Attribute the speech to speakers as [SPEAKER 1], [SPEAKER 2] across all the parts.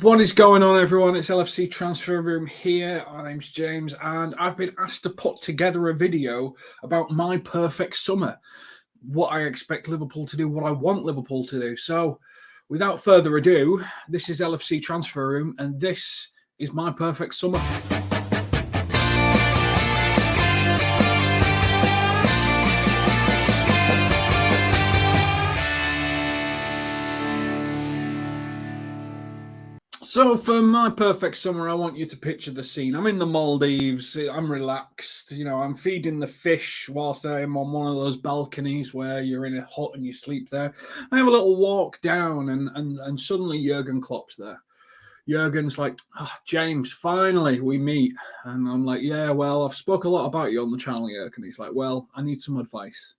[SPEAKER 1] What is going on, everyone? It's LFC Transfer Room here. My name's James, and I've been asked to put together a video about my perfect summer, what I expect Liverpool to do, what I want Liverpool to do. So, without further ado, this is LFC Transfer Room, and this is my perfect summer. So for my perfect summer, I want you to picture the scene. I'm in the Maldives. I'm relaxed. I'm feeding the fish whilst I'm on one of those balconies where you're in a hut and you sleep there. I have a little walk down and suddenly Jurgen Klopp's there. Jurgen's like, James, finally we meet. And I'm like, yeah, well, I've spoke a lot about you on the channel, Jurgen. He's like, well, I need some advice.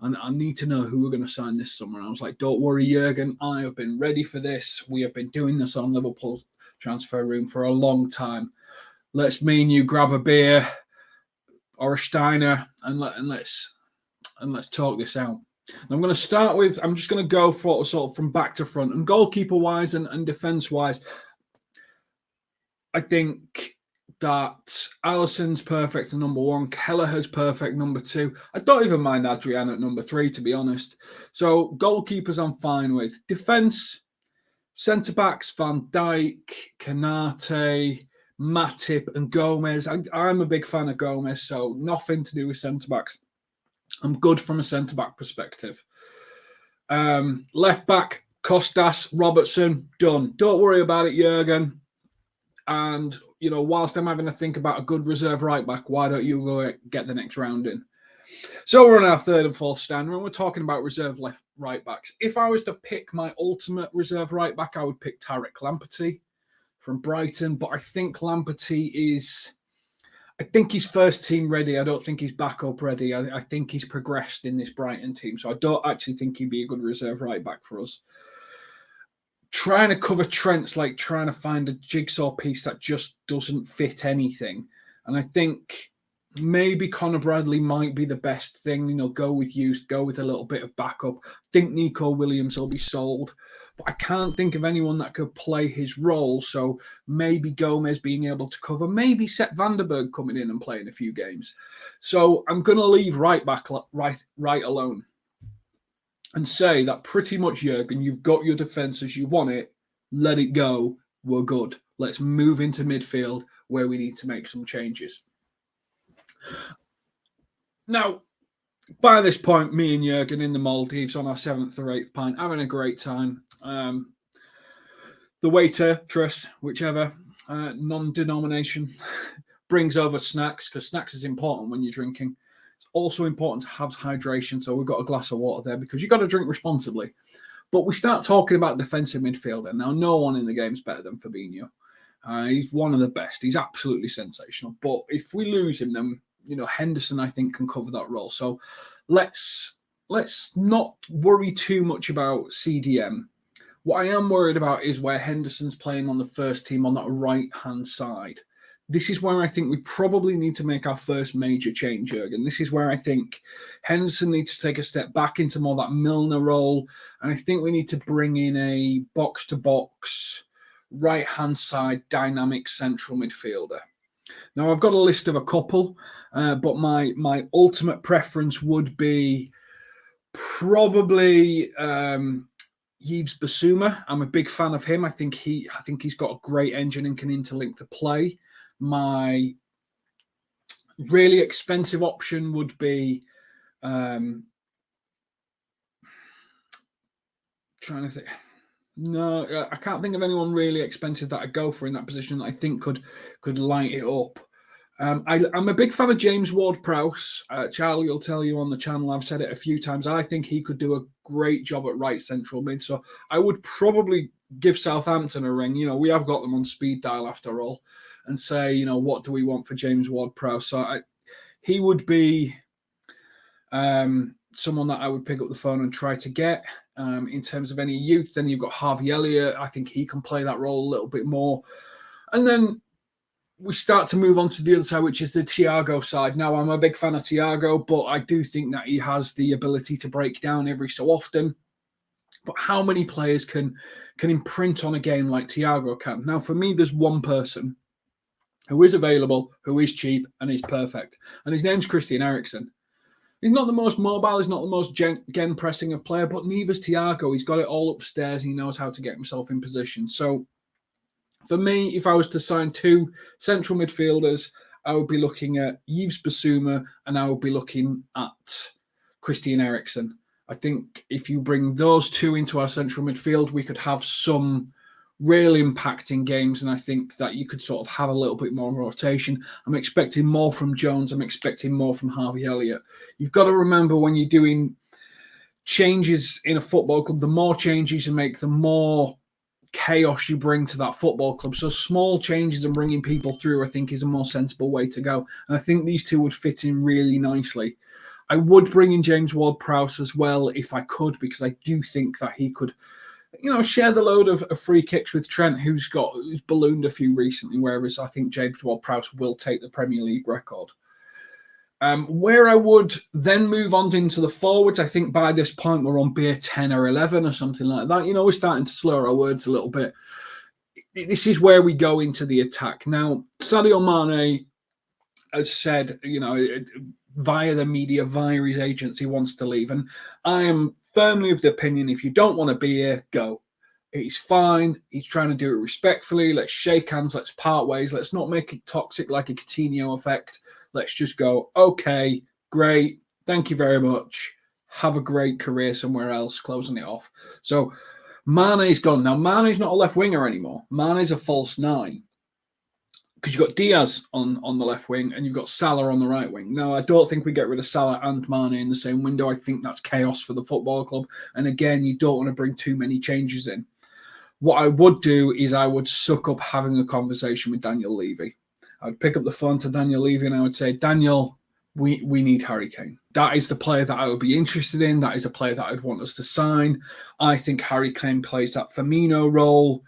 [SPEAKER 1] And I need to know who we're going to sign this summer. And I was like, don't worry, Jurgen. I have been ready for this. We have been doing this on Liverpool Transfer Room for a long time. Let's me and you grab a beer or a Steiner and let's talk this out. And I'm going to start with, I'm just going to go for sort of from back to front. And goalkeeper-wise and defence-wise, I think that Alisson's perfect at number one. Kelleher's perfect number two. I don't even mind Adrian at number three, to be honest. So goalkeepers I'm fine with. Defence, centre-backs, Van Dijk, Kanate, Matip and Gomez. I'm a big fan of Gomez, so nothing to do with centre-backs. I'm good from a centre-back perspective. Left-back, Kostas, Robertson, done. Don't worry about it, Jurgen. And, whilst I'm having to think about a good reserve right-back, why don't you go get the next round in? So we're on our third and fourth stand, and we're talking about reserve left right-backs. If I was to pick my ultimate reserve right-back, I would pick Tarek Lamptey from Brighton. But I think Lamptey I think he's first team ready. I don't think he's backup ready. I think he's progressed in this Brighton team. So I don't actually think he'd be a good reserve right-back for us. Trying to cover Trent's like trying to find a jigsaw piece that just doesn't fit anything. And I think maybe Conor Bradley might be the best thing. Go with youth, go with a little bit of backup. I think Nico Williams will be sold. But I can't think of anyone that could play his role. So maybe Gomez being able to cover. Maybe Sepp Vandenberg coming in and playing a few games. So I'm going to leave right back right alone. And say that pretty much, Jurgen, you've got your defence as you want it. Let it go. We're good. Let's move into midfield where we need to make some changes. Now, by this point, me and Jurgen in the Maldives on our 7th or 8th pint, having a great time. The waiter, Tris, whichever, non-denomination, brings over snacks because snacks is important when you're drinking. Also important to have hydration, so we've got a glass of water there because you've got to drink responsibly. But we start talking about defensive midfielder. Now, no one in the game is better than Fabinho. He's one of the best. He's absolutely sensational. But if we lose him, then Henderson, I think, can cover that role. So let's not worry too much about CDM. What I am worried about is where Henderson's playing on the first team on that right-hand side. This is where I think we probably need to make our first major change, Jurgen. This is where I think Henderson needs to take a step back into more that Milner role. And I think we need to bring in a box-to-box, right-hand side, dynamic central midfielder. Now, I've got a list of a couple, but my ultimate preference would be probably Yves Bissouma. I'm a big fan of him. I think he's got a great engine and can interlink the play. My really expensive option would be trying to think. No, I can't think of anyone really expensive that I'd go for in that position that I think could light it up. I'm a big fan of James Ward-Prowse. Charlie will tell you on the channel, I've said it a few times, I think he could do a great job at right central mid. So I would probably give Southampton a ring. We have got them on speed dial after all. And say, what do we want for James Ward-Prowse? So he would be someone that I would pick up the phone and try to get. In terms of any youth, then you've got Harvey Elliott. I think he can play that role a little bit more. And then we start to move on to the other side, which is the Thiago side. Now, I'm a big fan of Thiago, but I do think that he has the ability to break down every so often. But how many players can can imprint on a game like Thiago can. Now, for me, there's one person who is available, who is cheap, and is perfect. And his name's Christian Eriksen. He's not the most mobile, he's not the most gen-pressing of player, but neither's Thiago. He's got it all upstairs, and he knows how to get himself in position. So, for me, if I was to sign 2 central midfielders, I would be looking at Yves Bissouma, and I would be looking at Christian Eriksen. I think if you bring those 2 into our central midfield, we could have some real impacting games, and I think that you could sort of have a little bit more rotation. I'm expecting more from Jones. I'm expecting more from Harvey Elliott. You've got to remember, when you're doing changes in a football club, the more changes you make, the more chaos you bring to that football club. So small changes and bringing people through, I think, is a more sensible way to go. And I think these 2 would fit in really nicely. I would bring in James Ward-Prowse as well if I could, because I do think that he could, share the load of free kicks with Trent, who's ballooned a few recently, whereas I think James Ward-Prowse will take the Premier League record. Where I would then move on into the forwards, I think by this point we're on beer 10 or 11 or something like that. We're starting to slur our words a little bit. This is where we go into the attack. Now, Sadio Mane has said, via the media, via his agents, he wants to leave. And I am firmly of the opinion, if you don't want to be here, go. It's fine. He's trying to do it respectfully. Let's shake hands. Let's part ways. Let's not make it toxic like a Coutinho effect. Let's just go, okay, great. Thank you very much. Have a great career somewhere else, closing it off. So Mane's gone. Now, Mane's not a left winger anymore. Mane's a false 9. Because you've got Diaz on the left wing and you've got Salah on the right wing. Now, I don't think we get rid of Salah and Mane in the same window. I think that's chaos for the football club. And again, you don't want to bring too many changes in. What I would do is I would suck up having a conversation with Daniel Levy. I would pick up the phone to Daniel Levy and I would say, Daniel, we need Harry Kane. That is the player that I would be interested in. That is a player that I'd want us to sign. I think Harry Kane plays that Firmino role,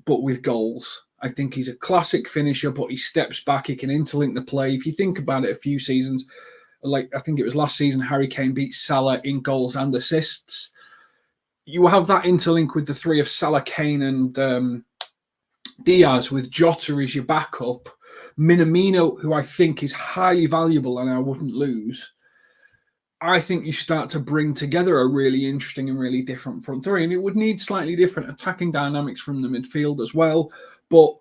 [SPEAKER 1] but with goals. I think he's a classic finisher, but he steps back. He can interlink the play. If you think about it, a few seasons, like I think it was last season, Harry Kane beat Salah in goals and assists. You have that interlink with the 3 of Salah, Kane, and Diaz, with Jota as your backup. Minamino, who I think is highly valuable and I wouldn't lose. I think you start to bring together a really interesting and really different front 3, and it would need slightly different attacking dynamics from the midfield as well. But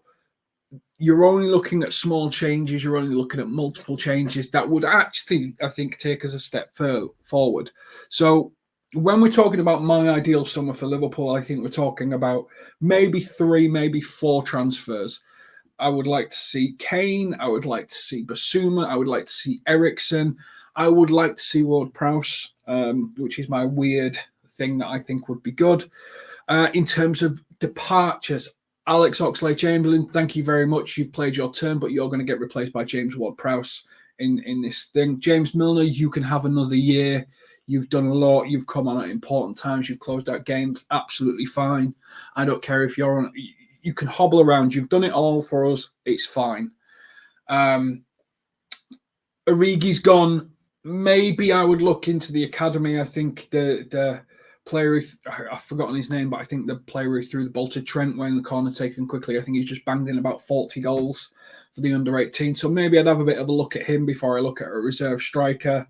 [SPEAKER 1] you're only looking at small changes. You're only looking at multiple changes that would actually, I think, take us a step forward. So when we're talking about my ideal summer for Liverpool, I think we're talking about maybe 3, maybe 4 transfers. I would like to see Kane. I would like to see Bissouma. I would like to see Eriksen. I would like to see Ward-Prowse, which is my weird thing that I think would be good. In terms of departures, Alex Oxlade-Chamberlain, thank you very much. You've played your turn, but you're going to get replaced by James Ward-Prowse in this thing. James Milner, you can have another year. You've done a lot. You've come on at important times. You've closed out games. Absolutely fine. I don't care if you're on. You can hobble around. You've done it all for us. It's fine. Origi's gone. Maybe I would look into the academy. I think the player, I've forgotten his name, but I think the player who threw the ball to Trent when the corner taken quickly, I think he's just banged in about 40 goals for the under-18. So maybe I'd have a bit of a look at him before I look at a reserve striker.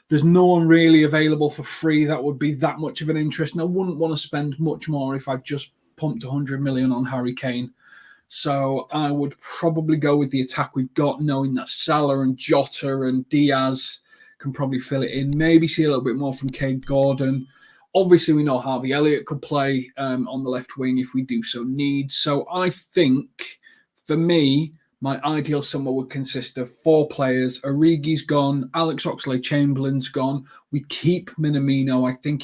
[SPEAKER 1] There's no one really available for free that would be that much of an interest, and I wouldn't want to spend much more if I just pumped 100 million on Harry Kane. So I would probably go with the attack we've got, knowing that Salah and Jota and Diaz can probably fill it in. Maybe see a little bit more from Kane Gordon. Obviously, we know Harvey Elliott could play on the left wing if we do so need. So I think, for me, my ideal summer would consist of 4 players. Origi's gone. Alex Oxlade-Chamberlain's gone. We keep Minamino. I think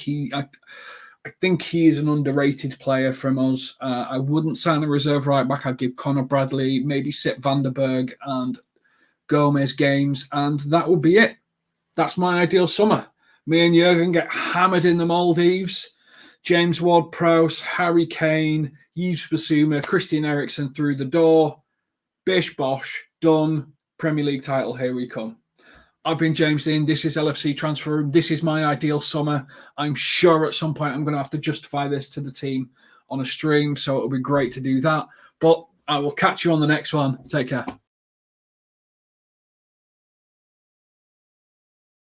[SPEAKER 1] he is an underrated player from us. I wouldn't sign a reserve right back. I'd give Conor Bradley, maybe Sepp van der Berg and Gomez games, and that would be it. That's my ideal summer. Me and Jurgen get hammered in the Maldives. James Ward-Prowse, Harry Kane, Yves Bissouma, Christian Eriksen through the door. Bish bosh, done. Premier League title, here we come. I've been James Dean. This is LFC Transfer Room. This is my ideal summer. I'm sure at some point I'm going to have to justify this to the team on a stream, so it'll be great to do that. But I will catch you on the next one. Take care.